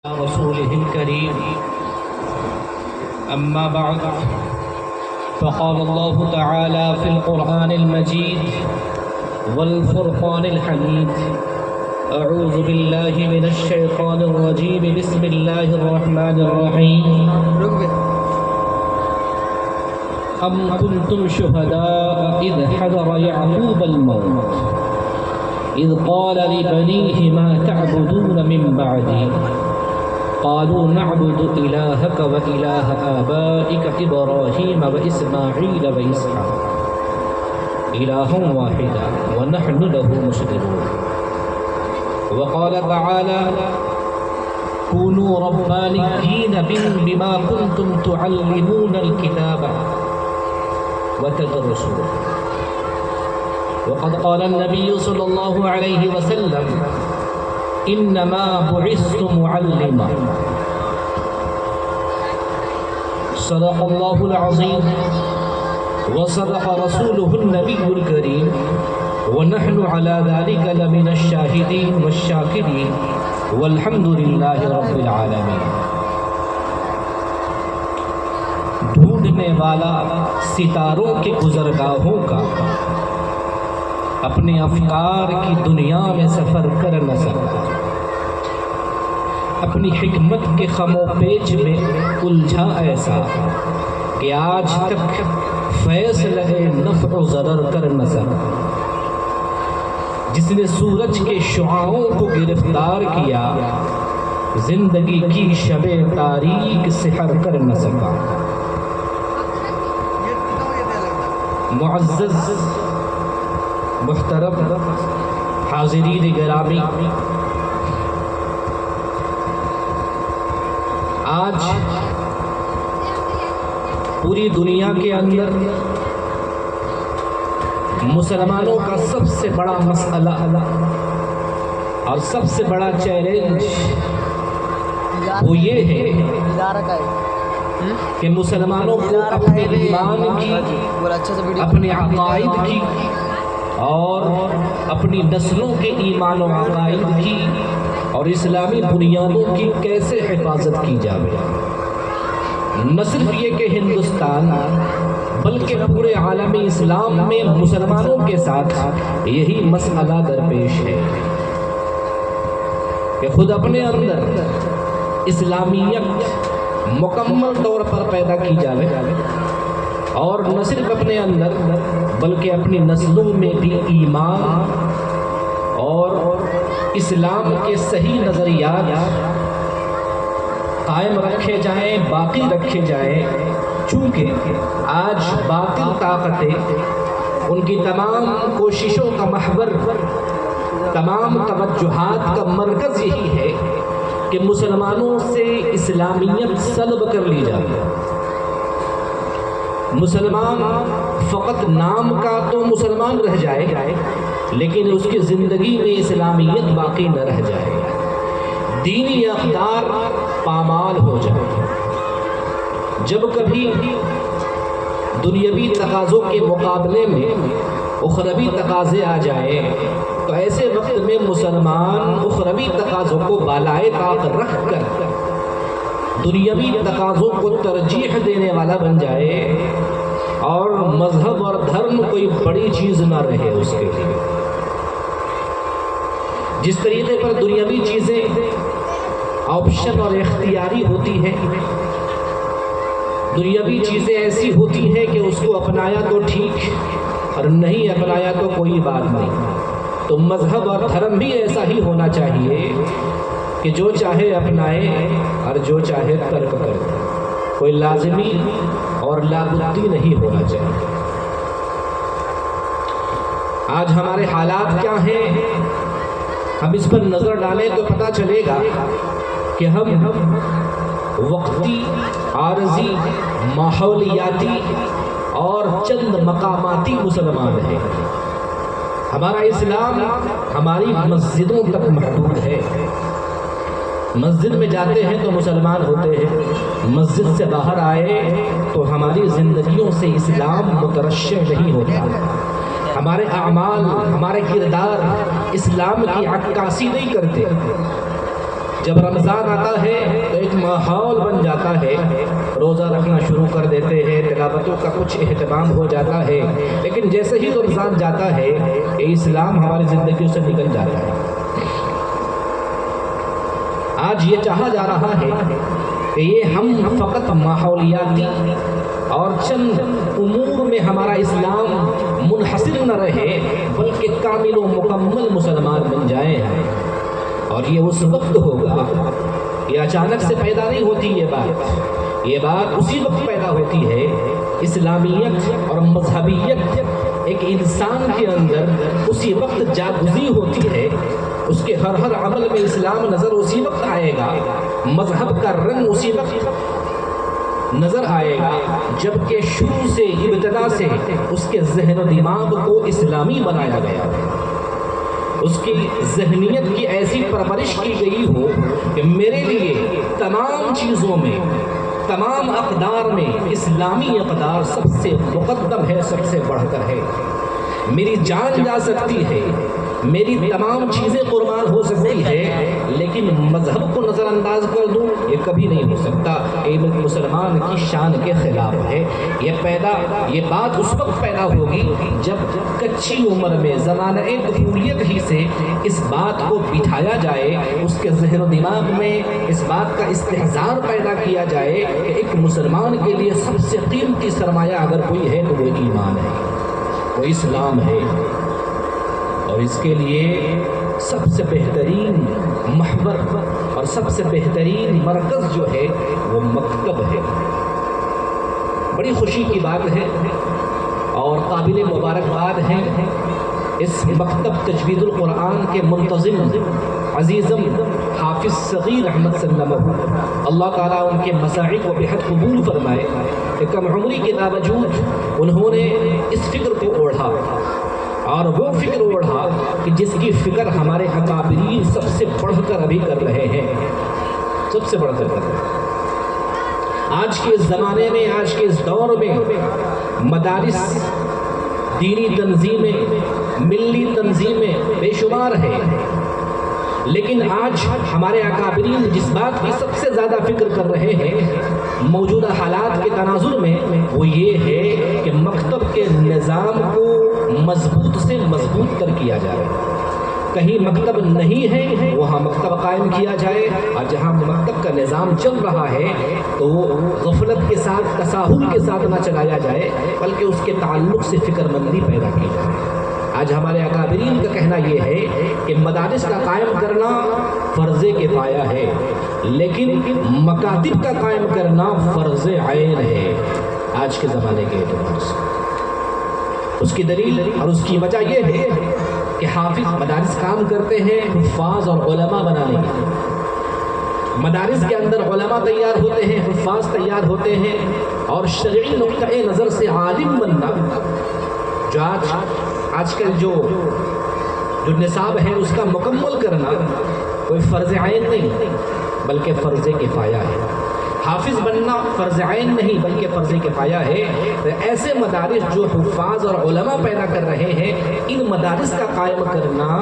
رسوله الكريم أما بعد فقال الله تعالى في القرآن المجيد والفرقان الحميد أعوذ بالله من الشيطان الرجيم بسم الله الرحمن الرحيم أم كنتم شهداء إذ حضر يعقوب الموت إذ قال لبنيه ما تعبدون من بعدي قالوا نعبد إلهك وإله آبائك إبراهيم وإسماعيل وإسحاق إلها واحدا ونحن له مسلمون وقال تعالى كونوا ربانيين بما كنتم تعلمون الكتاب وتدرسون وقد قال النبي صلى الله عليه وسلم إنما بعثت معلما صدق الله العظيم وصدق رسوله النبي الكريم ونحن على ذلك لمن الشاهدين والشاكرين والحمد لله رب العالمين. ڈھونڈنے والا ستاروں کے گزرگاہوں کا اپنے افکار کی دنیا میں سفر کر نہ سکا، اپنی حکمت کے خم و پیچ میں الجھا ایسا کہ آج تک فیصلہ نفع و ضرر کر نہ سکا. جس نے سورج کے شعاعوں کو گرفتار کیا، زندگی کی شب تاریک سحر کر نہ سکا. معزز محترم حاضرین گرامی، آج پوری دنیا کے اندر مسلمانوں کا سب سے بڑا مسئلہ اور سب سے بڑا چیلنج وہ یہ ہے کہ مسلمانوں کو اپنے ایمان کی، اپنے عقائد کی اور اپنی نسلوں کے ایمان و عقائد کی اور اسلامی بنیادوں کی کیسے حفاظت کی جائے. نہ صرف یہ کہ ہندوستان بلکہ پورے عالم اسلام میں مسلمانوں کے ساتھ یہی مسئلہ درپیش ہے کہ خود اپنے اندر اسلامیت مکمل طور پر پیدا کی جائے اور نہ صرف اپنے اندر بلکہ اپنی نسلوں میں بھی ایمان اور اسلام کے صحیح نظریات قائم رکھے جائیں، باقی رکھے جائیں. چونکہ آج باطل طاقتیں ان کی تمام کوششوں کا محور، تمام توجہات کا مرکز یہی ہے کہ مسلمانوں سے اسلامیت سلب کر لی جائے. مسلمان فقط نام کا تو مسلمان رہ جائے لیکن اس کی زندگی میں اسلامیت باقی نہ رہ جائے، دینی اقدار پامال ہو جائے. جب کبھی دنیاوی تقاضوں کے مقابلے میں اخروی تقاضے آ جائیں تو ایسے وقت میں مسلمان اخروی تقاضوں کو بالائے طاق رکھ کر دنیاوی تقاضوں کو ترجیح دینے والا بن جائے اور مذہب اور دھرم کوئی بڑی چیز نہ رہے اس کے لیے. جس طریقے پر دنیاوی چیزیں آپشن اور اختیاری ہوتی ہیں، دنیاوی چیزیں ایسی ہوتی ہیں کہ اس کو اپنایا تو ٹھیک اور نہیں اپنایا تو کوئی بات نہیں، تو مذہب اور دھرم بھی ایسا ہی ہونا چاہیے کہ جو چاہے اپنائے اور جو چاہے ترک کرے، کوئی لازمی اور لابدی نہیں ہونا چاہیے. آج ہمارے حالات کیا ہیں؟ ہم اس پر نظر ڈالیں تو پتہ چلے گا کہ ہم وقتی، عارضی، ماحولیاتی اور چند مقاماتی مسلمان ہیں. ہمارا اسلام ہماری مسجدوں تک محدود ہے. مسجد میں جاتے ہیں تو مسلمان ہوتے ہیں، مسجد سے باہر آئے تو ہماری زندگیوں سے اسلام مترشح نہیں ہوتا. ہمارے اعمال، ہمارے کردار اسلام کی عکاسی نہیں کرتے. جب رمضان آتا ہے جاتا ہے, روزہ رکھنا شروع کر دیتے ہیں, تلاوتوں کا کچھ اہتمام ہو جاتا ہے, لیکن جیسے ہی رمضان جاتا ہے یہ اسلام ہماری زندگیوں سے نکل جاتا ہے. آج یہ چاہا جا رہا ہے کہ یہ ہم فقط ماحولیاتی اور چند امور میں ہمارا اسلام منحصر نہ رہے بلکہ کامل و مکمل مسلمان بن جائیں. اور یہ اس وقت ہوگا, یہ اچانک سے پیدا نہیں ہوتی یہ بات اسی وقت پیدا ہوتی ہے. اسلامیت اور مذہبیت ایک انسان کے اندر اسی وقت جاگزی ہوتی ہے. اس کے ہر عمل میں اسلام نظر اسی وقت آئے گا, مذہب کا رنگ اسی وقت نظر آئے گا جبکہ شروع سے, ابتدا سے اس کے ذہن و دماغ کو اسلامی بنایا گیا ہے. اس کی ذہنیت کی ایسی پرورش کی گئی ہو کہ میرے لیے تمام چیزوں میں, تمام اقدار میں اسلامی اقدار سب سے مقدم ہے, سب سے بڑھ کر ہے. میری جان جا سکتی ہے, میری تمام چیزیں قربان ہو سکتی ہے, لیکن مذہب کو نظر انداز کر دوں یہ کبھی نہیں ہو سکتا. یہ مسلمان کی شان کے خلاف ہے. یہ بات اس وقت پیدا ہوگی جب کچی عمر میں زمانہ طفولیت ہی سے اس بات کو بٹھایا جائے, اس کے ذہن و دماغ میں اس بات کا استحضار پیدا کیا جائے کہ ایک مسلمان کے لیے سب سے قیمتی سرمایہ اگر کوئی ہے تو وہ ایمان ہے, وہ اسلام ہے. اور اس کے لیے سب سے بہترین محور اور سب سے بہترین مرکز جو ہے وہ مکتب ہے. بڑی خوشی کی بات ہے اور قابل مبارکباد ہے اس مکتب تجوید القرآن کے منتظم عزیزم حافظ صغیر احمد سلمہ, اللہ تعالیٰ ان کے مساعی کو بہت قبول فرمائے کہ کم عمری کے باوجود انہوں نے اس فکر کو اوڑھا, اور وہ فکر اوڑھا کہ جس کی فکر ہمارے اکابرین سب سے بڑھ کر ابھی کر رہے ہیں, سب سے بڑھ کر کر رہے ہیں. آج کے اس زمانے میں, آج کے اس دور میں مدارس, دینی تنظیمیں, ملی تنظیمیں بے شمار ہیں, لیکن آج ہمارے اکابرین جس بات کی سب سے زیادہ فکر کر رہے ہیں موجودہ حالات کے تناظر میں وہ یہ ہے کہ مکتب کے نظام کو مضبوط سے مضبوط تر کیا جائے. کہیں مکتب نہیں ہے وہاں مکتب قائم کیا جائے, اور جہاں مکتب کا نظام چل رہا ہے تو وہ غفلت کے ساتھ, تساہل کے ساتھ نہ چلایا جائے بلکہ اس کے تعلق سے فکر مندی پیدا کی جائے. آج ہمارے اکابرین کا کہنا یہ ہے کہ مدارس کا قائم کرنا فرض کفایہ ہے, لیکن مکاتب کا قائم کرنا فرض عین ہے آج کے زمانے کے اعتبار سے. اس کی دلیل اور اس کی وجہ یہ ہے کہ حافظ مدارس کام کرتے ہیں حفاظ اور علماء بنانے کے. مدارس کے اندر علماء تیار ہوتے ہیں, حفاظ تیار ہوتے ہیں, اور شرعی نقطۂ نظر سے عالم بننا جو آج کل جو نصاب ہے اس کا مکمل کرنا کوئی فرض عین نہیں بلکہ فرض کفایہ ہے. حافظ بننا فرض عین نہیں بلکہ فرض کفایہ ہے. تو ایسے مدارس جو حفاظ اور علماء پیدا کر رہے ہیں, ان مدارس کا قائم کرنا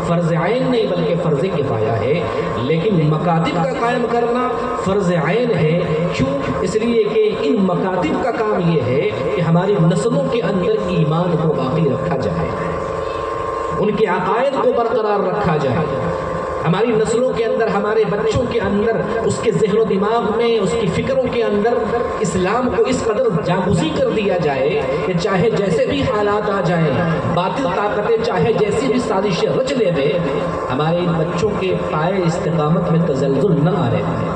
فرض عین نہیں بلکہ فرض کفایہ ہے, لیکن مکاتب کا قائم کرنا فرض عین ہے. کیوں؟ اس لیے کہ ان مکاتب کا کام یہ ہے کہ ہماری نسلوں کے اندر ایمان کو باقی رکھا جائے, ان کے عقائد کو برقرار رکھا جائے, ہماری نسلوں کے اندر, ہمارے بچوں کے اندر, اس کے ذہن و دماغ میں, اس کی فکروں کے اندر اسلام کو اس قدر جاگزی کر دیا جائے کہ چاہے جیسے بھی حالات آ جائیں, باطل طاقتیں چاہے جیسی بھی سازشیں رچ لے دے, ہمارے ان بچوں کے پائے استقامت میں تزلزل نہ آ رہے ہیں.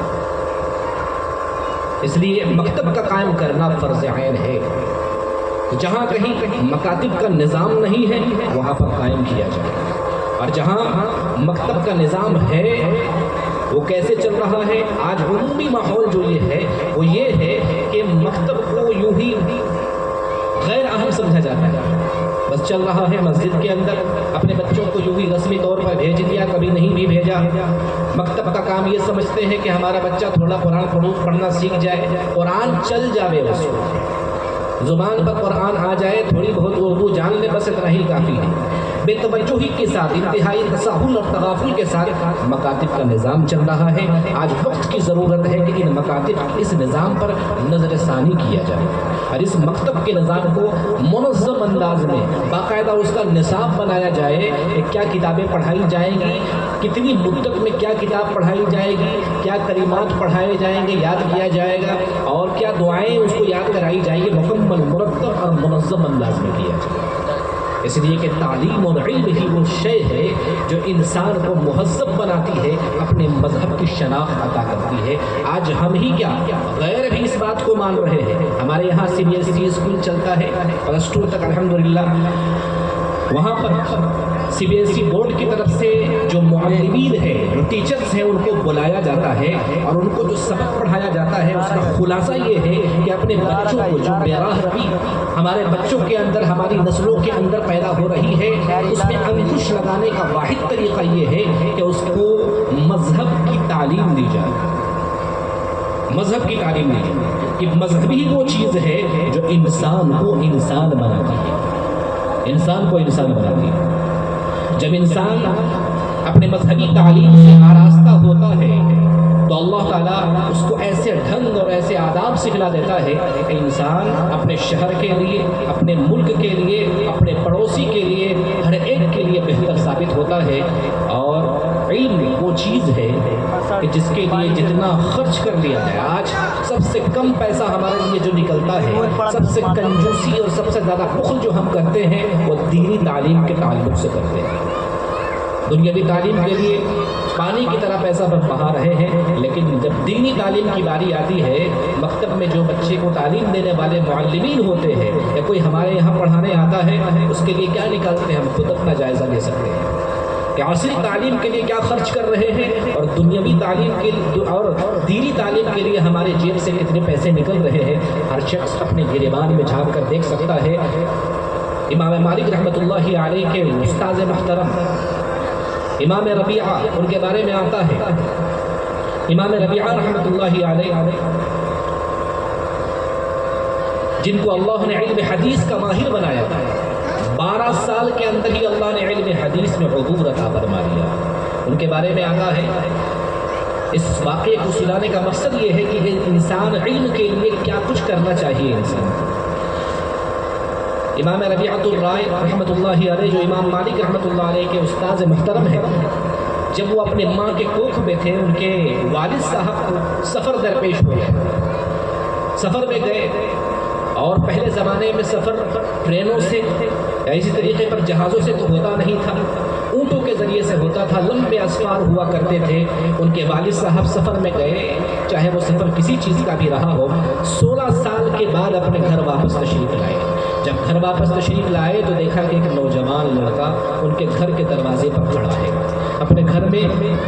اس لیے مکتب کا قائم کرنا فرض عین ہے. جہاں کہیں مکاتب کا نظام نہیں ہے وہاں پر قائم کیا جائے, اور جہاں مکتب کا نظام ہے وہ کیسے چل رہا ہے. آج عمومی ماحول جو یہ ہے وہ یہ ہے کہ مکتب کو یوں ہی غیر اہم سمجھا جاتا ہے, بس چل رہا ہے مسجد کے اندر, اپنے بچوں کو یوں ہی رسمی طور پر بھیج دیا, کبھی نہیں بھی بھیجا. مکتب کا کام یہ سمجھتے ہیں کہ ہمارا بچہ تھوڑا قرآن پڑھنا سیکھ جائے, قرآن چل جاوے اس کو, زبان پر قرآن آ جائے، تھوڑی بہت اردو جان لے، بس اتنا ہی کافی ہے۔ بے توجہی کے ساتھ، انتہائی تساہل اور تغافل کے ساتھ مکاتب کا نظام چل رہا ہے۔ آج وقت کی ضرورت ہے کہ ان مکاتب، اس نظام پر نظر ثانی کیا جائے اور اس مکتب کے نظام کو منظم انداز میں باقاعدہ اس کا نصاب بنایا جائے کہ کیا کتابیں پڑھائی جائیں گی، کتنی مدت میں کیا کتاب پڑھائی جائے گی، کیا کلمات پڑھائے جائیں گے، یاد کیا جائے گا، اور کیا دعائیں اس کو یاد کرائی جائیں گی، مکمل مرتب اور منظم انداز میں کیا جائے۔ اس لیے کہ تعلیم اور علم ہی وہ شے ہے جو انسان کو مہذب بناتی ہے، اپنے مذہب کی شناخت عطا کرتی ہے۔ آج ہم ہی کیا، غیر بھی اس بات کو مان رہے ہیں۔ ہمارے یہاں CBSE اسکول چلتا ہے +2 تک الحمدللہ، وہاں پر CBSE بورڈ کی طرف سے جو معلمین ہیں، جو ٹیچرز ہیں، ان کو بلایا جاتا ہے اور ان کو جو سبق پڑھایا جاتا ہے اس کا خلاصہ یہ ہے کہ اپنے بچوں کو، جو بے راہ روی ہمارے بچوں کے اندر، ہماری نسلوں کے اندر پیدا ہو رہی ہے، اس میں انکش لگانے کا واحد طریقہ یہ ہے کہ اس کو مذہب کی تعلیم دی جائے۔ مذہب کی تعلیم دی جائے کہ مذہب ہی وہ چیز ہے جو انسان کو انسان بناتی ہے، انسان کو انسان بناتی ہے۔ جب انسان اپنے مذہبی تعلیم سے آراستہ ہوتا ہے تو اللہ تعالیٰ اس کو ایسے ڈھنگ اور ایسے آداب سکھلا دیتا ہے کہ انسان اپنے شہر کے لیے، اپنے ملک کے لیے، اپنے پڑوسی کے لیے، ہر ایک کے لیے بہتر ثابت ہوتا ہے۔ اور علم وہ چیز ہے کہ جس کے لیے جتنا خرچ کر لیا جائے، آج سب سے کم پیسہ ہمارے لیے جو نکلتا ہے، سب سے کنجوسی اور سب سے زیادہ بخل جو ہم کرتے ہیں وہ دینی تعلیم کے تعلق سے کرتے ہیں۔ دنیاوی تعلیم کے لیے پانی کی طرح پیسہ بہا رہے ہیں، لیکن جب دینی تعلیم کی باری آتی ہے، مکتب میں جو بچے کو تعلیم دینے والے معلمین ہوتے ہیں یا کوئی ہمارے یہاں پڑھانے آتا ہے، اس کے لیے کیا نکالتے ہیں، ہم خود اپنا جائزہ لے سکتے ہیں کہ عصری تعلیم کے لیے کیا خرچ کر رہے ہیں اور دنیاوی تعلیم کے لیے اور دینی تعلیم کے لیے ہمارے جیب سے کتنے پیسے نکل رہے ہیں۔ ہر شخص اپنے گریبان میں جھانک کر دیکھ سکتا ہے۔ امام مالک رحمۃ اللہ علیہ کے استاد محترم امام ربیعہ، ان کے بارے میں آتا ہے، امام ربیعہ رحمۃ اللہ علیہ جن کو اللہ نے علم حدیث کا ماہر بنایا تھا، 12 سال کے اندر ہی اللہ نے علم حدیث میں عبور عطا فرما دیا۔ ان کے بارے میں آتا ہے، اس واقعے کو سنانے کا مقصد یہ ہے کہ انسان علم کے لیے کیا کچھ کرنا چاہیے۔ انسان امام ربیعۃ الرائے رحمۃ اللہ علیہ، جو امام مالک رحمۃ اللہ علیہ کے استاذ محترم ہیں، جب وہ اپنے ماں کے کوکھ میں تھے، ان کے والد صاحب سفر درپیش ہو گئے، سفر میں گئے، اور پہلے زمانے میں سفر ٹرینوں سے یا اسی طریقے پر جہازوں سے تو ہوتا نہیں تھا، اونٹوں کے ذریعے سے ہوتا تھا، لمبے اسفار ہوا کرتے تھے۔ ان کے والد صاحب سفر میں گئے، چاہے وہ سفر کسی چیز کا بھی رہا ہو، 16 سال کے بعد اپنے گھر واپس تشریف لائے۔ جب گھر واپس تشریف لائے تو دیکھا کہ ایک نوجوان لڑکا ان کے گھر کے دروازے پر کھڑا ہے۔ اپنے گھر میں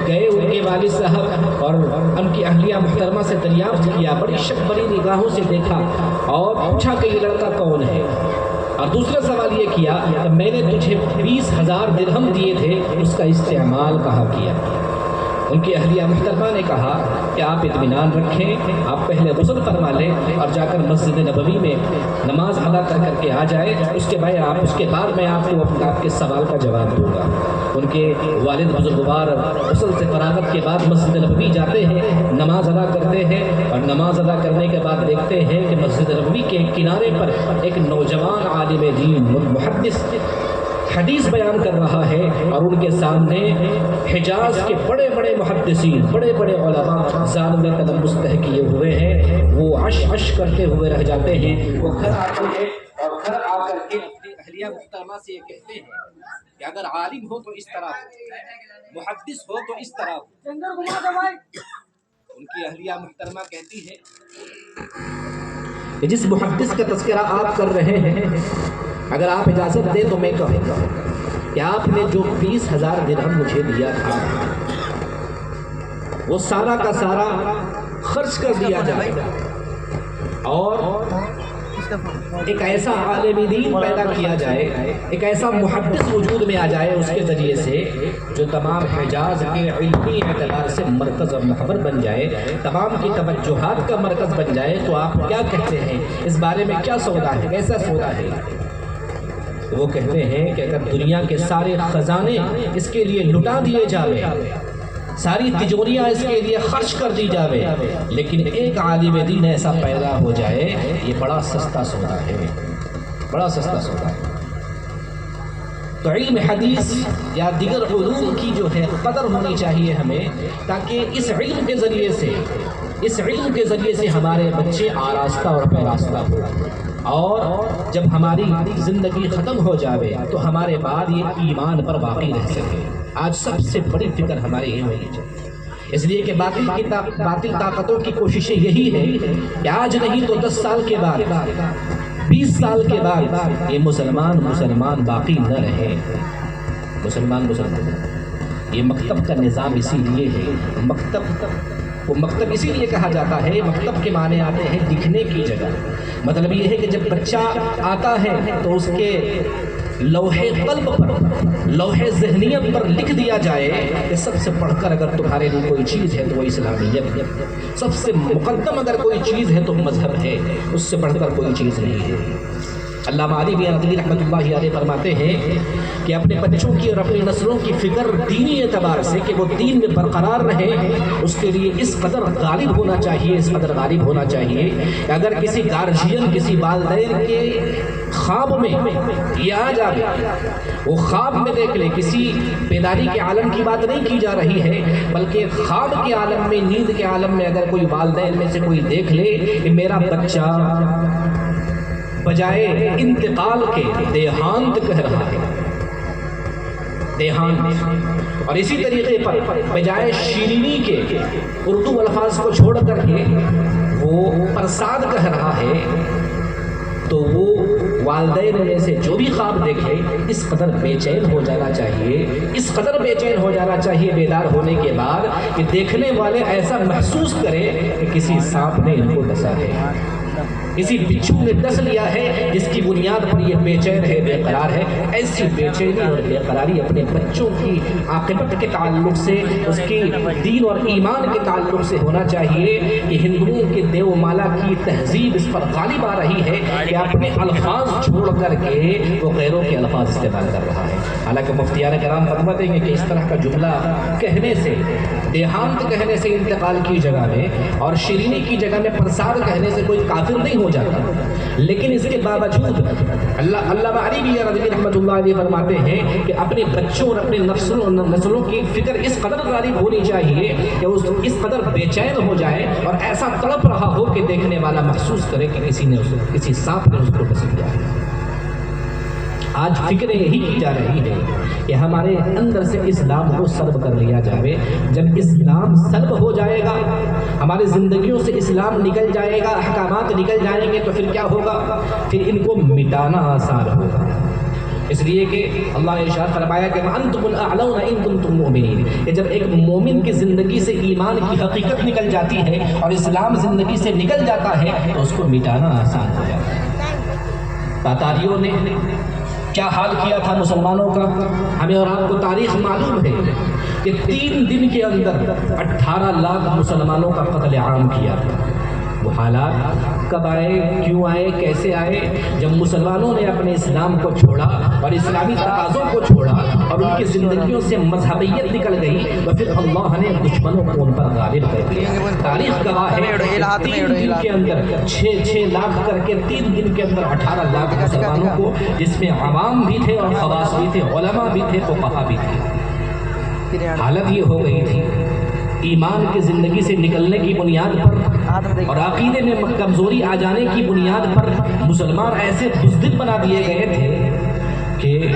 گئے ان کے والد صاحب اور ان کی اہلیہ محترمہ سے دریافت کیا، بڑی شک بڑی نگاہوں سے دیکھا اور پوچھا کہ یہ لڑکا کون ہے، اور دوسرا سوال یہ کیا کہ میں نے تجھے 20,000 درہم دیے تھے، اس کا استعمال کہاں کیا؟ ان کی اہلیہ محترمہ نے کہا کہ آپ اطمینان رکھیں، آپ پہلے غسل فرما لیں اور جا کر مسجد نبوی میں نماز ادا کر کے آ جائیں، اس کے بعد میں آپ کو آپ کے سوال کا جواب دوں گا۔ ان کے والد بزرگوار غسل سے فراغت کے بعد مسجد نبوی جاتے ہیں، نماز ادا کرتے ہیں، اور نماز ادا کرنے کے بعد دیکھتے ہیں کہ مسجد نبوی کے کنارے پر ایک نوجوان عالم دین محدث حدیث بیان کر رہا ہے، اور ان کے سامنے حجاز کے بڑے بڑے محدثین، بڑے بڑے علماء ظالم قدم مستح کیے ہوئے ہیں۔ وہ عش کرتے ہوئے رہ جاتے ہیں۔ وہ گھر آتے ہیں اور گھر آ کر کے اپنی اہلیہ محترمہ سے یہ کہتے ہیں کہ اگر عالم ہو تو اس طرح ہو، محدث ہو تو اس طرح ہو۔ ان کی اہلیہ محترمہ کہتی ہے کہ جس محدث کا تذکرہ آپ کر رہے ہیں، اگر آپ اجازت دیں تو میں کہوں گا کہ آپ نے جو 20,000 درہم مجھے دیا تھا وہ سارا کا سارا خرچ کر دیا جائے، اور ایک ایسا عالم دین پیدا کیا جائے، ایک ایسا محدث وجود میں آ جائے اس کے ذریعے سے جو تمام حجاز کے علمی اعتبار سے مرکز اور محور بن جائے، تمام کی توجہات کا مرکز بن جائے، تو آپ کیا کہتے ہیں اس بارے میں؟ کیا سودا ہے، کیسا سودا ہے؟ وہ کہتے ہیں کہ اگر دنیا کے سارے خزانے اس کے لیے لٹا دیے جاوے، ساری تجوریاں اس کے لیے خرچ کر دی جاوے، لیکن ایک عالم دین ایسا پیدا ہو جائے، یہ بڑا سستا سودا ہے، بڑا سستا سودا ہے۔ تو علم حدیث یا دیگر علوم کی جو ہے قدر ہونی چاہیے ہمیں، تاکہ اس علم کے ذریعے سے ہمارے بچے آراستہ اور پیراستہ ہو، اور جب ہماری زندگی ختم ہو جاوے تو ہمارے بعد یہ ایمان پر باقی رہ سکے۔ آج سب سے بڑی فکر ہماری یہ ہونی چاہیے، اس لیے کہ باطل طاقتوں کی کوششیں یہی ہے کہ آج نہیں تو 10 سال کے بعد، 20 سال کے بعد یہ مسلمان باقی نہ رہے، مسلمان۔ یہ مکتب کا نظام اسی لیے ہے، مکتب اسی لیے کہا جاتا ہے، مکتب کے معنی آتے ہیں لکھنے کی جگہ۔ مطلب یہ ہے کہ جب بچہ آتا ہے تو اس کے لوحے قلب پر، لوحے ذہنیت پر لکھ دیا جائے کہ سب سے پڑھ کر اگر تمہارے لیے کوئی چیز ہے تو وہ اسلامیت ہے، سب سے مقدم اگر کوئی چیز ہے تو مذہب ہے، اس سے بڑھ کر کوئی چیز نہیں ہے۔ علامہ علی بن ندوی رحمۃ اللہ علیہ فرماتے ہیں کہ اپنے بچوں کی اور اپنی نسلوں کی فکر دینی اعتبار سے کہ وہ دین میں برقرار رہے، اس کے لیے اس قدر غالب ہونا چاہیے کہ اگر کسی گارجین، کسی والدین کے خواب میں یہ آ جائے، وہ خواب میں دیکھ لے، کسی بیداری کے عالم کی بات نہیں کی جا رہی ہے، بلکہ خواب کے عالم میں، نیند کے عالم میں اگر کوئی والدین میں سے کوئی دیکھ لے کہ میرا بچہ بجائے انتقال کے دیہانت کہہ رہا ہے، دیہانت، اور اسی طریقے پر بجائے شیرینی کے اردو الفاظ کو چھوڑ کر کے وہ پرساد کہہ رہا ہے، تو وہ والدین میں سے جو بھی خواب دیکھے اس قدر بے چین ہو جانا چاہیے بیدار ہونے کے بعد کہ دیکھنے والے ایسا محسوس کرے کہ کسی سانپ نے ان کو ڈسا ہے، کسی بچھو نے ڈس لیا ہے، جس کی بنیاد پر یہ بے چین ہے، بے قرار ہے۔ ایسی بے چینی اور بے قراری اپنے بچوں کی عاقبت کے تعلق سے، اس کی دین اور ایمان کے تعلق سے ہونا چاہیے کہ ہندوؤں کے دیو مالا کی تہذیب اس پر غالب آ رہی ہے کہ اپنے الفاظ چھوڑ کر کے وہ غیروں کے الفاظ استعمال کر رہا ہے۔ حالانکہ مفتیان کرام فرماتے ہیں کہ اس طرح کا جملہ کہنے سے، دیہانت کہنے سے انتقال کی جگہ میں اور شیرینی کی جگہ میں پرساد کہنے سے کوئی کافر نہیں ہو جاتا، لیکن اس کے باوجود اللہ علی بھی رحمۃ اللہ علیہ فرماتے ہیں کہ اپنے بچوں اور اپنے نسلوں کی فکر اس قدر غالب ہونی چاہیے کہ اس قدر بے چین ہو جائے اور ایسا تڑپ رہا ہو کہ دیکھنے والا محسوس کرے کہ کسی سانپ نے اس کو ڈس لیا ہے۔ آج فکر یہی کی جا رہی ہے کہ ہمارے اندر سے اسلام کو سلب کر لیا جائے۔ جب اسلام سلب ہو جائے گا، ہماری زندگیوں سے اسلام نکل جائے گا، احکامات نکل جائیں گے، تو پھر کیا ہوگا؟ پھر ان کو مٹانا آسان ہوگا۔ اس لیے کہ اللہ نے ارشاد فرمایا کہ وَأَنْتُمُ الْأَعْلَوْنَ إِن كُنتُم مُؤْمِنِينَ، کہ جب ایک مومن کی زندگی سے ایمان کی حقیقت نکل جاتی ہے اور اسلام زندگی سے نکل جاتا ہے تو اس کو مٹانا آسان ہو جاتا ہے۔ تاتاریوں نے کیا حال کیا تھا مسلمانوں کا، ہمیں اور آپ کو تاریخ معلوم ہے کہ 3 دن کے اندر 18 لاکھ مسلمانوں کا قتل عام کیا تھا۔ وہ حالات کب آئے، کیوں آئے، کیسے آئے؟ جب مسلمانوں نے اپنے اسلام کو چھوڑا اور اسلامی تقاضوں کو چھوڑا اور ان کی زندگیوں سے مذہبیت نکل گئی، تو پھر اللہ نے دشمنوں کو ان پر غالب کر دیا۔ تاریخ گواہ ہے 3 دن کے اندر 6 لاکھ کر کے 3 دن کے اندر 18 لاکھ مسلمانوں کو، جس میں عوام بھی تھے اور خواص بھی تھے، علماء بھی تھے، فقہا بھی تھے۔ حالت یہ ہو گئی تھی، ایمان کی زندگی سے نکلنے کی بنیاد پر اور عقیدے میں کمزوری آ جانے کی بنیاد پر مسلمان ایسے بزدل بنا دیے گئے تھے کہ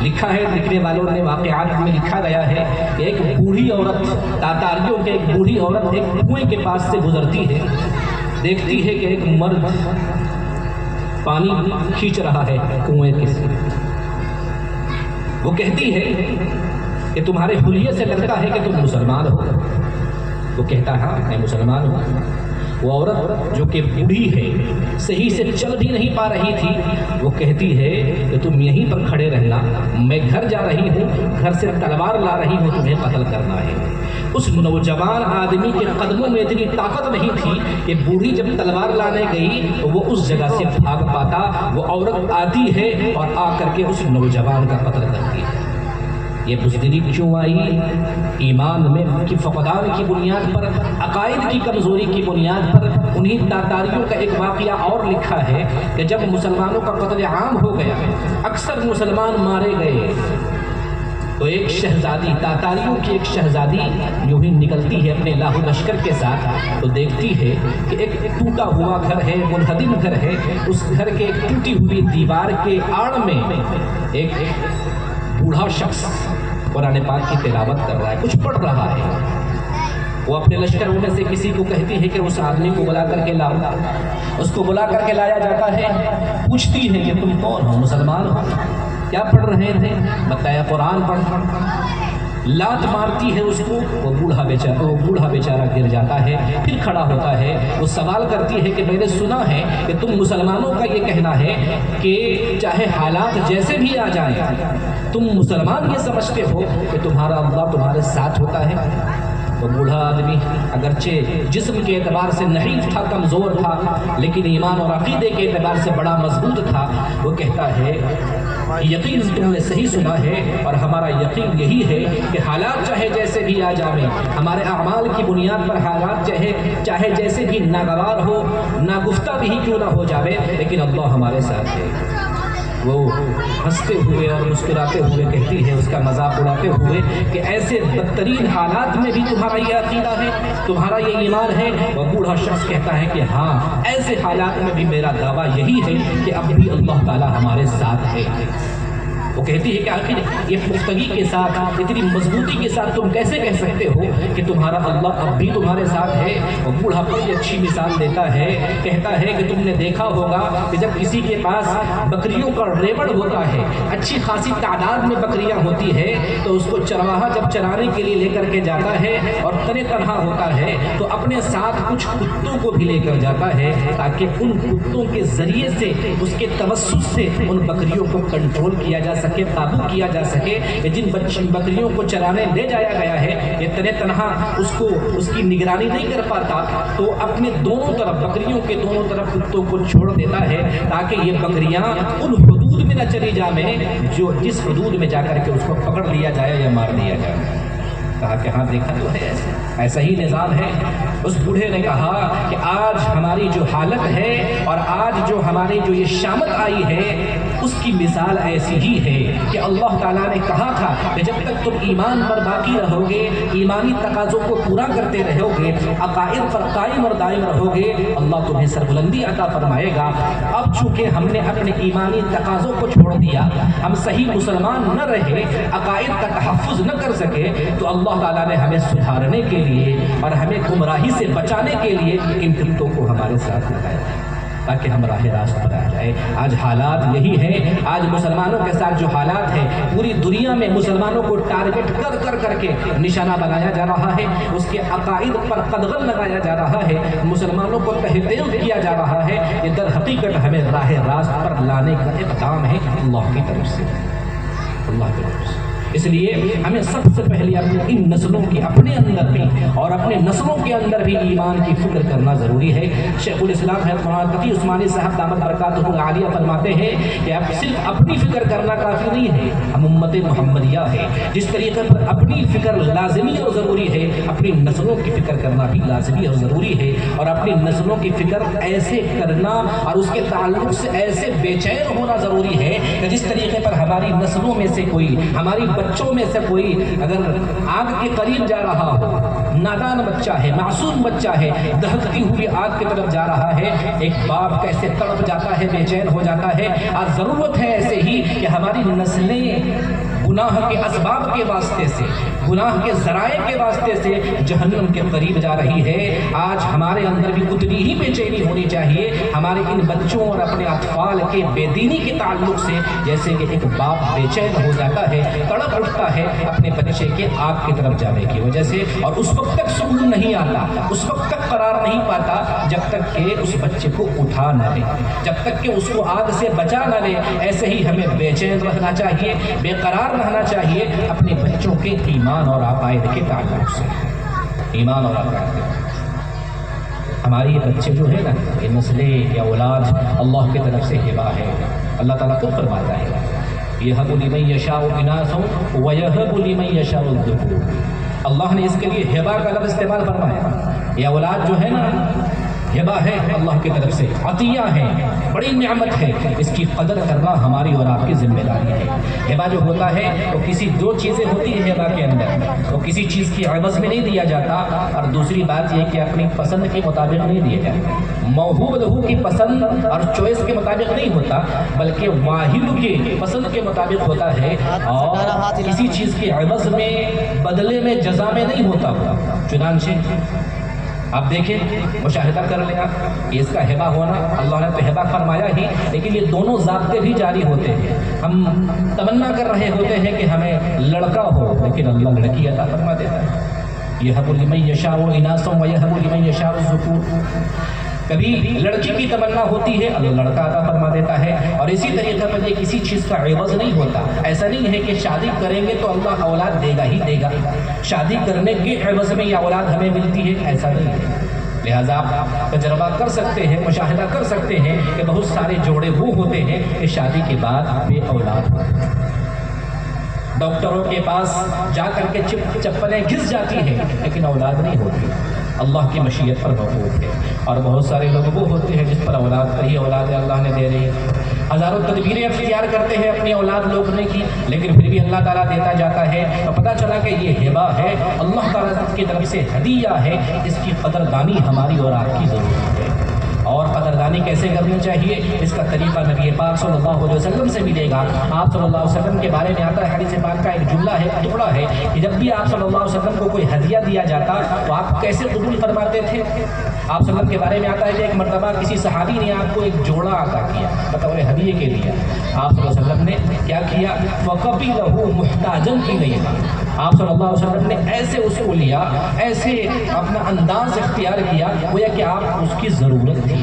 لکھا ہے، لکھنے والوں نے واقعات میں لکھا گیا ہے کہ ایک بوڑھی عورت، تاتاریوں کے ایک بوڑھی عورت ایک کنویں کے پاس سے گزرتی ہے، دیکھتی ہے کہ ایک مرد پانی کھینچ رہا ہے کنویں کے سے۔ وہ کہتی ہے کہ تمہارے حلیے سے لگتا ہے کہ تم مسلمان ہو۔ وہ کہتا ہے میں مسلمان ہوں۔ وہ عورت جو کہ بوڑھی ہے، صحیح سے چل بھی نہیں پا رہی تھی، وہ کہتی ہے کہ تم یہیں پر کھڑے رہنا، میں گھر جا رہی ہوں، گھر سے تلوار لا رہی ہوں، تمہیں قتل کرنا ہے۔ اس نوجوان آدمی کے قدموں میں اتنی طاقت نہیں تھی کہ بوڑھی جب تلوار لانے گئی تو وہ اس جگہ سے بھاگ پاتا۔ وہ عورت آتی ہے اور آ کر کے اس نوجوان کا قتل کرتی ہے۔ یہ بزدلی کیوں آئی؟ ایمان میں کی فقدان کی بنیاد پر، عقائد کی کمزوری کی بنیاد پر۔ انہیں تاتاریوں کا ایک واقعہ اور لکھا ہے کہ جب مسلمانوں کا قتل عام ہو گیا، اکثر مسلمان مارے گئے، تو ایک شہزادی، تاتاریوں کی ایک شہزادی یوں ہی نکلتی ہے اپنے لاہو لشکر کے ساتھ، تو دیکھتی ہے کہ ایک ٹوٹا ہوا گھر ہے، منہدم گھر ہے، اس گھر کے ایک ٹوٹی ہوئی دیوار کے آڑ میں ایک بوڑھا شخص قرآن پاک کی تلاوت کر رہا ہے، کچھ پڑھ رہا ہے۔ وہ اپنے لشکروں میں سے کسی کو کہتی ہے کہ اس آدمی کو بلا کر کے لاؤ۔ اس کو بلا کر کے لایا جاتا ہے، پوچھتی ہے کہ تم کون ہو؟ مسلمان ہو؟ کیا پڑھ رہے تھے؟ بتایا قرآن پڑھ۔ لات مارتی ہے اس کو، وہ بوڑھا بیچارہ گر جاتا ہے، پھر کھڑا ہوتا ہے۔ وہ سوال کرتی ہے کہ میں نے سنا ہے کہ تم مسلمانوں کا یہ کہنا ہے کہ چاہے حالات جیسے بھی آ جائیں، تم مسلمان یہ سمجھتے ہو کہ تمہارا اللہ تمہارے ساتھ ہوتا ہے۔ وہ بوڑھا آدمی اگرچہ جسم کے اعتبار سے نحیف تھا، کمزور تھا، لیکن ایمان اور عقیدے کے اعتبار سے بڑا مضبوط تھا۔ وہ کہتا ہے یقین تم نے صحیح سنا ہے، اور ہمارا یقین یہی ہے کہ حالات چاہے جیسے بھی آ جائیں، ہمارے اعمال کی بنیاد پر حالات چاہے جیسے بھی ناگوار ہو، ناگفتہ بھی کیوں نہ ہو جاوے، لیکن اللہ ہمارے ساتھ ہے۔ وہ ہنستے ہوئے اور مسکراتے ہوئے کہتی ہے، اس کا مذاق اڑاتے ہوئے، کہ ایسے بدترین حالات میں بھی تمہارا یہ عقیدہ ہے، تمہارا یہ ایمان ہے؟ وہ بوڑھا شخص کہتا ہے کہ ہاں، ایسے حالات میں بھی میرا دعویٰ یہی ہے کہ اب بھی اللہ تعالیٰ ہمارے ساتھ ہے۔ وہ کہتی ہے کہ آخر یہ پختگی کے ساتھ، اتنی مضبوطی کے ساتھ تم کیسے کہہ سکتے ہو کہ تمہارا اللہ اب بھی تمہارے ساتھ ہے؟ وہ بوڑھا بڑی اچھی مثال دیتا ہے، کہتا ہے کہ تم نے دیکھا ہوگا کہ جب کسی کے پاس بکریوں کا ریوڑ ہوتا ہے، اچھی خاصی تعداد میں بکریاں ہوتی ہے، تو اس کو چرواہا جب چرانے کے لیے لے کر کے جاتا ہے اور تنے تنہا ہوتا ہے تو اپنے ساتھ کچھ کتوں کو بھی لے کر جاتا ہے، تاکہ ان کتوں کے ذریعے سے، اس کے توسط سے ان بکریوں کو کنٹرول کیا جا سکے، قابو کیا جا سکے۔ کہ جن بکریوں کو چرانے لے جایا گیا ہے، یہ تنے تنہا اس کی نگرانی نہیں کر پاتا، تو اپنے دونوں طرف، بکریوں کے دونوں طرف کتوں کو چھوڑ دیتا ہے، تاکہ یہ بکریاں ان حدود میں نہ چلی جائیں جس حدود میں جا کر کے اس کو پکڑ لیا جائے یا مار دیا جائے۔ کہا کہ ہاں دیکھا تو ہے، ایسا ہی نظام ہے۔ اس بوڑھے نے کہا کہ آج ہماری جو حالت ہے اور آج جو ہماری جو یہ شامت آئی ہے، اس کی مثال ایسی ہی ہے کہ اللہ تعالیٰ نے کہا تھا کہ جب تک تم ایمان پر باقی رہو گے، ایمانی تقاضوں کو پورا کرتے رہو گے، عقائد پر قائم اور دائم رہو گے، اللہ تمہیں سربلندی عطا فرمائے گا۔ اب چونکہ ہم نے اپنے ایمانی تقاضوں کو چھوڑ دیا، ہم صحیح مسلمان نہ رہے، عقائد کا تحفظ نہ کر سکے، تو اللہ تعالیٰ نے ہمیں سدھارنے کے لیے اور ہمیں گمراہی سے بچانے کے لیے ان کتوں کو ہمارے ساتھ لگایا تاکہ ہم راہ راست پر آ جائے۔ آج حالات یہی ہیں، آج مسلمانوں کے ساتھ جو حالات ہیں، پوری دنیا میں مسلمانوں کو ٹارگٹ کر کے نشانہ بنایا جا رہا ہے، اس کے عقائد پر قدغن لگایا جا رہا ہے، مسلمانوں کو تحقیر کیا جا رہا ہے۔ یہ در حقیقت ہمیں راہ راست پر لانے کا اقدام ہے اللہ کی طرف سے، اللہ کی طرف سے۔ اس لیے ہمیں سب سے پہلے ان نسلوں کی اپنے اندر بھی اور اپنے نسلوں کے اندر بھی ایمان کی فکر کرنا ضروری ہے۔ شیخ الاسلام حضرت مولانا تقی عثمانی صاحب دامت برکاتہ العالیہ فرماتے ہیں کہ اب صرف اپنی فکر کرنا کافی نہیں ہے، ہم امت محمدیہ ہے، جس طریقے پر اپنی فکر لازمی اور ضروری ہے، اپنی نسلوں کی فکر کرنا بھی لازمی اور ضروری ہے، اور اپنی نسلوں کی فکر ایسے کرنا اور اس کے تعلق سے ایسے بے چین ہونا ضروری ہے کہ جس طریقے پر ہماری نسلوں میں سے کوئی، ہماری بچوں میں سے کوئی اگر آگ کے قریب جا رہا ہو، نادان بچہ ہے، معصوم بچہ ہے، دہکتی ہوئی آگ کی طرف جا رہا ہے، ایک باپ کیسے تڑپ جاتا ہے، بے چین ہو جاتا ہے۔ اور ضرورت ہے ایسے ہی کہ ہماری نسلیں گناہ کے اسباب کے واسطے سے، گناہ کے ذرائع کے واسطے سے جہنم کے قریب جا رہی ہے۔ آج ہمارے اندر بھی اتنی ہی بے چینی ہونی چاہیے ہمارے ان بچوں اور اپنے اطفال کے بے دینی کے تعلق سے، جیسے کہ ایک باپ بے چین ہو جاتا ہے، تڑپ اٹھتا ہے اپنے بچے کے آگ کی طرف جانے کی وجہ سے، اور اس وقت تک سکون نہیں آتا، اس وقت تک قرار نہیں پاتا جب تک کہ اس بچے کو اٹھا نہ لے، جب تک کہ اس کو آگ سے بچا نہ لے۔ ایسے ہی ہمیں بے چین رہنا چاہیے، بے قرار رہنا چاہیے اپنے بچوں کے ایمان اور عقائد کے تعلق سے، ایمان اور عقائد کے۔ ہماری یہ بچے جو ہے نا، یہ نسلیں یا اولاد اللہ کی طرف سے ہبہ ہے۔ اللہ تعالیٰ خود فرماتا ہے یَهَبُ لِمَن يَشَاءُ إِنَاثًا وَيَهَبُ لِمَن يَشَاءُ الذُّكُورَ۔ اللہ نے اس کے لیے ہبہ کا لفظ استعمال فرمایا۔ یہ اولاد جو ہے نا، ہبہ ہے اللہ کی طرف سے، عطیہ ہے، بڑی نعمت ہے، اس کی قدر کرنا ہماری اور آپ کی ذمہ داری ہے۔ ہبہ جو ہوتا ہے تو کسی دو چیزیں ہوتی ہیں ہبہ کے اندر، تو کسی چیز کی عوض میں نہیں دیا جاتا، اور دوسری بات یہ کہ اپنی پسند کے مطابق نہیں دیا جاتا۔ موہوب لہو کی پسند اور چوائس کے مطابق نہیں ہوتا، بلکہ واحد کے پسند کے مطابق ہوتا ہے، اور کسی چیز کے عوض میں، بدلے میں، جزا میں نہیں ہوتا۔ چنانچہ آپ دیکھیں، مشاہدہ کر لیں آپ، اس کا ہبہ ہونا، اللہ نے تو ہبہ فرمایا ہی، لیکن یہ دونوں ضابطے بھی جاری ہوتے ہیں۔ ہم تمنا کر رہے ہوتے ہیں کہ ہمیں لڑکا ہو، لیکن اللہ لڑکی عطا فرما دیتا ہے۔ یَهَبُ لِمَن يَشَاءُ إِنَاثًا وَيَهَبُ لِمَن يَشَاءُ الذُّكُورَ۔ کبھی لڑکی کی تمنا ہوتی ہے، اللہ لڑکا عطا فرما دیتا ہے، اور اسی طریقے پر یہ کسی چیز کا عوض نہیں ہوتا۔ ایسا نہیں ہے کہ شادی کریں گے تو اللہ اولاد دے گا ہی دے گا، شادی کرنے کے عوض میں یہ اولاد ہمیں ملتی ہے، ایسا نہیں ہے۔ لہٰذا آپ تجربہ کر سکتے ہیں، مشاہدہ کر سکتے ہیں کہ بہت سارے جوڑے وہ ہوتے ہیں کہ شادی کے بعد بے اولاد ہوتے ہیں، ڈاکٹروں کے پاس جا کر کے چپلیں گھس جاتی ہیں لیکن اولاد نہیں ہوتی، اللہ کی مشیت پر موقوف ہے۔ اور بہت سارے لوگ وہ ہوتے ہیں جس پر اولاد کہی اولاد اللہ نے دے رہی ہے، ہزاروں تدبیریں اختیار کرتے ہیں اپنی اولاد لوٹنے کی، لیکن پھر بھی اللہ تعالیٰ دیتا جاتا ہے، تو پتہ چلا کہ یہ ہبہ ہے، اللہ تعالیٰ کی طرف سے ہدیہ ہے، اس کی قدردانی ہماری اور آپ کی ضرورت ہے۔ اور قدردانی کیسے کرنی چاہیے، اس کا طریقہ نبی پاک صلی اللہ علیہ وسلم سے ملے گا۔ آپ صلی اللہ علیہ وسلم کے بارے میں آتا ہے، حدیث پاک کا ایک جملہ ہے، ٹکڑا ہے، کہ جب بھی آپ صلی اللہ علیہ وسلم کو کوئی ہدیہ دیا جاتا تو آپ کیسے قبول فرماتے تھے۔ آپ صلی اللہ علیہ وسلم کے بارے میں آتا ہے کہ ایک مرتبہ کسی صحابی نے آپ کو ایک جوڑا عطا کیا، بطور ہدیے کے لیے۔ آپ صلی اللہ علیہ وسلم نے کیا کیا، فَقَبِلَهُ مُحْتَاجًا إِلَيْهِ۔ آپ صلی اللہ علیہ وسلم نے ایسے اس کو لیا، ایسے اپنا انداز اختیار کیا گویا کہ آپ اس کی ضرورت تھی۔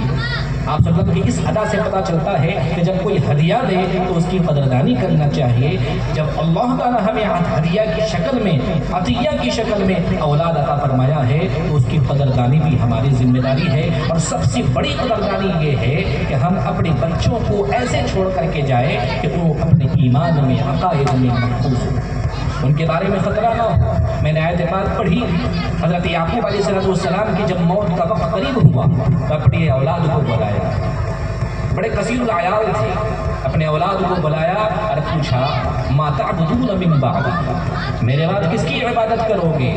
آپ صلی اللہ علیہ وسلم کی اس ادا سے پتہ چلتا ہے کہ جب کوئی ہدیہ دے تو اس کی قدردانی کرنا چاہیے۔ جب اللہ تعالیٰ ہمیں ہدیہ کی شکل میں، عطیہ کی شکل میں اولاد عطا فرمایا ہے تو اس کی قدردانی بھی ہماری ذمہ داری ہے۔ اور سب سے بڑی قدردانی یہ ہے کہ ہم اپنے بچوں کو ایسے چھوڑ کر کے جائیں کہ وہ اپنے ایمان میں، عقائد میں محفوظ ہو، ان کے بارے میں خطرہ نہ ہو۔ میں نے آیت پاک پڑھی، حضرت یعقوب علیہ السلام کی جب موت کا وقت قریب ہوا تو اپنی اولاد کو بلایا، بڑے کثیر العیال تھے، اپنے اولاد کو بلایا اور پوچھا ما تعبدون من بعد، میرے بعد کس کی عبادت کرو گے؟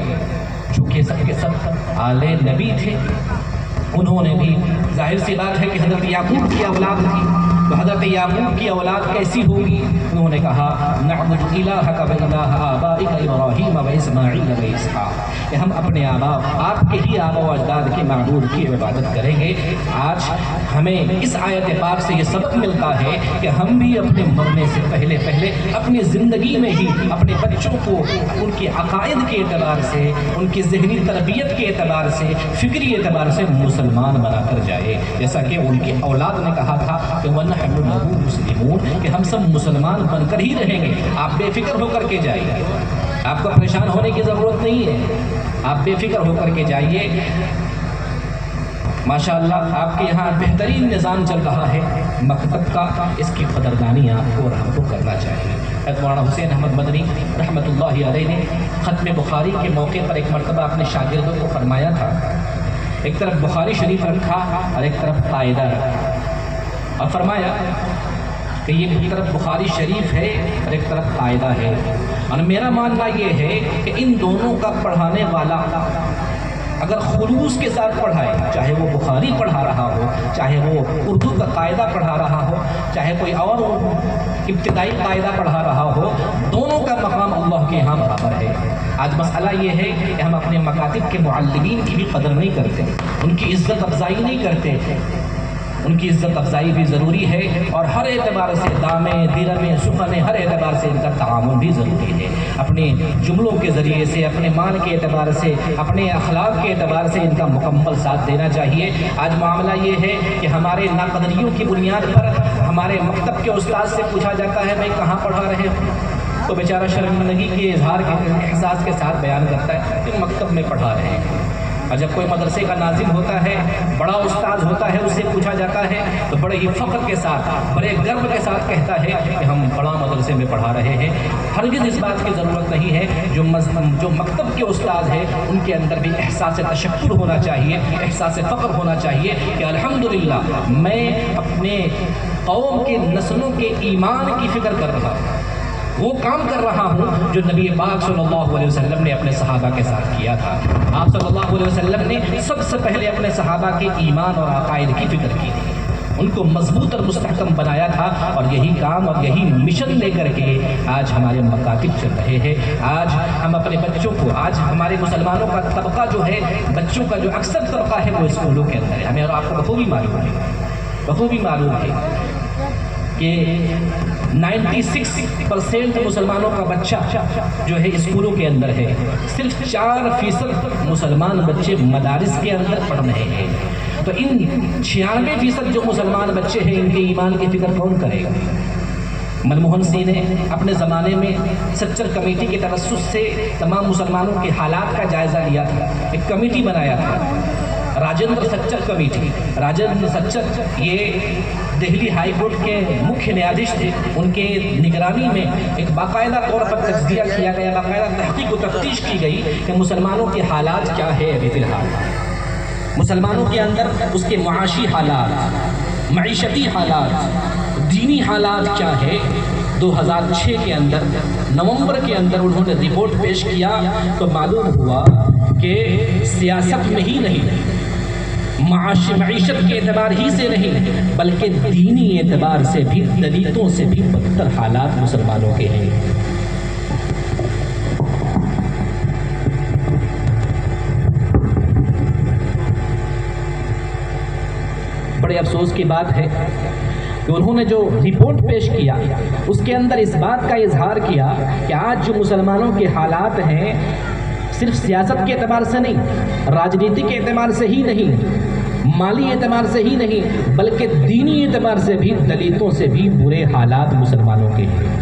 چونکہ سب کے سب آل نبی تھے، انہوں نے بھی، ظاہر سی بات ہے کہ حضرت یعقوب کی اولاد تھی، تو حضرت یعقوب کی اولاد کیسی ہوگی؟ انہوں نے کہا نعبد الہک و الہ آبائک ابراہیم و اسماعیل و اسحاق، کہ ہم اپنے آبا، آپ کے ہی آبا و اجداد کے معبود کی عبادت کریں گے۔ آج ہمیں اس آیت پاک سے یہ سبق ملتا ہے کہ ہم بھی اپنے مرنے سے پہلے اپنی زندگی میں ہی اپنے بچوں کو ان کے عقائد کے اعتبار سے، ان کی ذہنی تربیت کے اعتبار سے، فکری اعتبار سے مسلمان بنا کر جائے، جیسا کہ ان کی اولاد نے کہا تھا کہ وَنَحْنُ لَهُ مُسْلِمُونَ، کہ ہم سب مسلمان بن کر ہی رہیں گے۔ آپ بے فکر ہو کر کے جائیے، آپ کو پریشان ہونے کی ضرورت نہیں ہے، آپ بے فکر ہو کر کے جائیے۔ ماشاءاللہ آپ کے یہاں بہترین نظام چل رہا ہے مکتب کا، اس کی قدردانی آپ کو اور ہم کو کرنا چاہیے۔ مولانا حسین احمد مدنی رحمۃ اللہ علیہ نے ختم بخاری کے موقع پر ایک مرتبہ اپنے شاگردوں کو فرمایا تھا، ایک طرف بخاری شریف رکھا اور ایک طرف قاعدہ رکھا، اور فرمایا کہ یہ ایک طرف بخاری شریف ہے اور ایک طرف قاعدہ ہے، اور میرا ماننا یہ ہے کہ ان دونوں کا پڑھانے والا اگر خلوص کے ساتھ پڑھائے، چاہے وہ بخاری پڑھا رہا ہو، چاہے وہ اردو کا قاعدہ پڑھا رہا ہو، چاہے کوئی اور ابتدائی قاعدہ پڑھا رہا ہو، دونوں کا مقام اللہ کے یہاں برابر ہے۔ آج مسئلہ یہ ہے کہ ہم اپنے مکاتب کے معلمین کی بھی قدر نہیں کرتے، ان کی عزت افزائی نہیں کرتے۔ ان کی عزت افزائی بھی ضروری ہے، اور ہر اعتبار سے دامے دیرمے سخنے ہر اعتبار سے ان کا تعاون بھی ضروری ہے۔ اپنے جملوں کے ذریعے سے، اپنے مان کے اعتبار سے، اپنے اخلاق کے اعتبار سے ان کا مکمل ساتھ دینا چاہیے۔ آج معاملہ یہ ہے کہ ہمارے ناقدریوں کی بنیاد پر ہمارے مکتب کے استاد سے پوچھا جاتا ہے بھائی کہاں پڑھا رہے ہو، تو بیچارہ شرمندگی کے اظہار کے احساس کے ساتھ بیان کرتا ہے کہ مکتب میں پڑھا رہے ہیں۔ اور جب کوئی مدرسے کا ناظم ہوتا ہے، بڑا استاد ہوتا ہے، اس سے پوچھا جاتا ہے تو بڑے ہی فخر کے ساتھ، بڑے گرو کے ساتھ کہتا ہے کہ ہم بڑا مدرسے میں پڑھا رہے ہیں۔ ہرگز اس بات کی ضرورت نہیں ہے، جو مکتب کے استاد ہیں ان کے اندر بھی احساس تشکر ہونا چاہیے، احساس فخر ہونا چاہیے کہ الحمدللہ میں اپنے قوم کے نسلوں کے ایمان کی فکر کر رہا ہوں، وہ کام کر رہا ہوں جو نبی پاک صلی اللہ علیہ وسلم نے اپنے صحابہ کے ساتھ کیا تھا۔ آپ صلی اللہ علیہ وسلم نے سب سے پہلے اپنے صحابہ کے ایمان اور عقائد کی فکر کی تھی، ان کو مضبوط اور مستحکم بنایا تھا، اور یہی کام اور یہی مشن لے کر کے آج ہمارے مکاتب چل رہے ہیں۔ آج ہم اپنے بچوں کو، آج ہمارے مسلمانوں کا طبقہ جو ہے، بچوں کا جو اکثر طبقہ ہے وہ اسکولوں کے اندر ہے۔ ہمیں اور آپ کو بخوبی معلوم ہے کہ 96% مسلمانوں کا بچہ جو ہے اسکولوں کے اندر ہے، صرف 4% مسلمان بچے مدارس کے اندر پڑھ رہے ہیں۔ تو ان 96% جو مسلمان بچے ہیں ان کے ایمان کی فکر کون کرے گا؟ منموہن سنگھ نے اپنے زمانے میں سچر کمیٹی کے توسط سے تمام مسلمانوں کے حالات کا جائزہ لیا تھا، ایک کمیٹی بنایا تھا، راجندر سچر کمیٹی۔ راجندر سچر یہ دہلی ہائی کورٹ کے مکھیہ نیادیش تھے، ان کے نگرانی میں ایک باقاعدہ طور پر تجزیہ کیا گیا، باقاعدہ تحقیق و تفتیش کی گئی کہ مسلمانوں کے حالات کیا ہے ابھی فی الحال، مسلمانوں کے اندر اس کے معاشی حالات، معیشتی حالات، دینی حالات کیا ہے۔ 2006 کے اندر نومبر کے اندر انہوں نے رپورٹ پیش کیا تو معلوم ہوا کہ سیاست میں ہی نہیں، معیشت کے اعتبار ہی سے نہیں، بلکہ دینی اعتبار سے بھی دلیتوں سے بھی بدتر حالات مسلمانوں کے ہیں۔ بڑے افسوس کی بات ہے کہ انہوں نے جو رپورٹ پیش کیا اس کے اندر اس بات کا اظہار کیا کہ آج جو مسلمانوں کے حالات ہیں صرف سیاست کے اعتبار سے نہیں، راجنیتی کے اعتبار سے ہی نہیں، مالی اعتبار سے ہی نہیں، بلکہ دینی اعتبار سے بھی دلیتوں سے بھی برے حالات مسلمانوں کے ہیں۔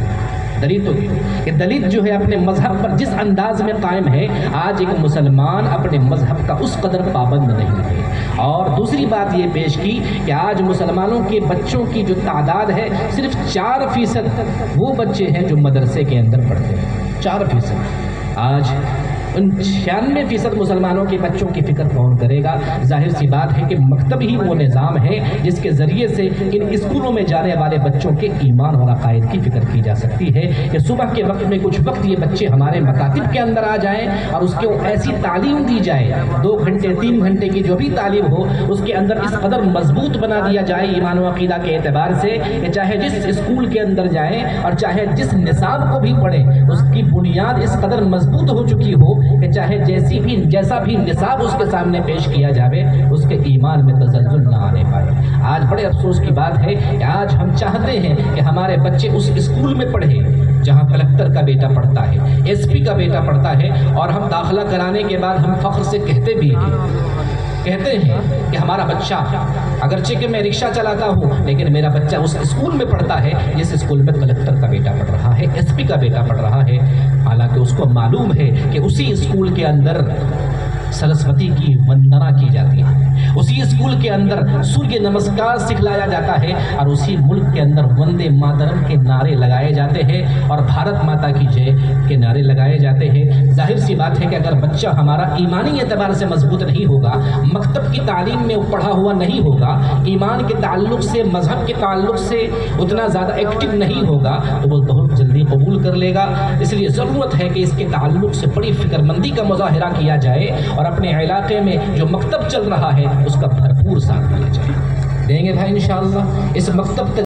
دلیتوں کے کہ دلت جو ہے اپنے مذہب پر جس انداز میں قائم ہے، آج ایک مسلمان اپنے مذہب کا اس قدر پابند نہیں ہے۔ اور دوسری بات یہ پیش کی کہ آج مسلمانوں کے بچوں کی جو تعداد ہے صرف 4% وہ بچے ہیں جو مدرسے کے اندر پڑھتے ہیں، 4%۔ آج ان 96% مسلمانوں کے بچوں کی فکر کون کرے گا؟ ظاہر سی بات ہے کہ مکتب ہی وہ نظام ہے جس کے ذریعے سے ان اسکولوں میں جانے والے بچوں کے ایمان اور عقائد کی فکر کی جا سکتی ہے کہ صبح کے وقت میں کچھ وقت یہ بچے ہمارے مکاتب کے اندر آ جائیں اور اس کو ایسی تعلیم دی جائے، 2 گھنٹے 3 گھنٹے کی جو بھی تعلیم ہو اس کے اندر اس قدر مضبوط بنا دیا جائے ایمان و عقیدہ کے اعتبار سے کہ چاہے جس اسکول کے اندر جائیں اور چاہے جس نصاب کو بھی پڑھیں اس کی بنیاد اس قدر مضبوط ہو چکی ہو کہ چاہے جیسا بھی نصاب اس کے سامنے پیش کیا جاوے اس کے ایمان میں تزلزل نہ آنے پائے۔ آج بڑے افسوس کی بات ہے کہ آج ہم چاہتے ہیں کہ ہمارے بچے اس اسکول میں پڑھیں جہاں کلکٹر کا بیٹا پڑھتا ہے، ایس پی کا بیٹا پڑھتا ہے، اور ہم داخلہ کرانے کے بعد ہم فخر سے کہتے ہیں کہ ہمارا بچہ، اگرچہ کہ میں رکشہ چلاتا ہوں لیکن میرا بچہ اس اسکول میں پڑھتا ہے جس اسکول میں کلکٹر کا بیٹا پڑھ رہا ہے، ایس پی کا بیٹا پڑھ رہا ہے، حالانکہ اس کو معلوم ہے کہ اسی اسکول کے اندر سرسوتی کی وندنا کی جاتی ہے، اسی اسی اسکول کے اندر سوریہ نمسکار سکھلایا جاتا ہے اور اسی ملک کے اندر وندے ماترم کے نعرے لگائے جاتے ہیں اور بھارت ماتا کی جے کے نعرے لگائے جاتے ہیں۔ ظاہر سی بات ہے کہ اگر بچہ ہمارا ایمانی اعتبار سے مضبوط نہیں ہوگا، مکتب کی تعلیم میں پڑھا ہوا نہیں ہوگا، ایمان کے تعلق سے، مذہب کے تعلق سے اتنا زیادہ ایکٹیو نہیں ہوگا، تو وہ بہت جلدی قبول کر لے گا۔ اس لیے ضرورت ہے کہ اس کے تعلق سے بڑی فکر مندی کا مظاہرہ کیا جائے اور اپنے علاقے میں جو مکتب چل رہا ہے اس کا بھرپور ساتھ دیا جائے۔ دیں گے بھائی انشاءاللہ۔ اس مکتب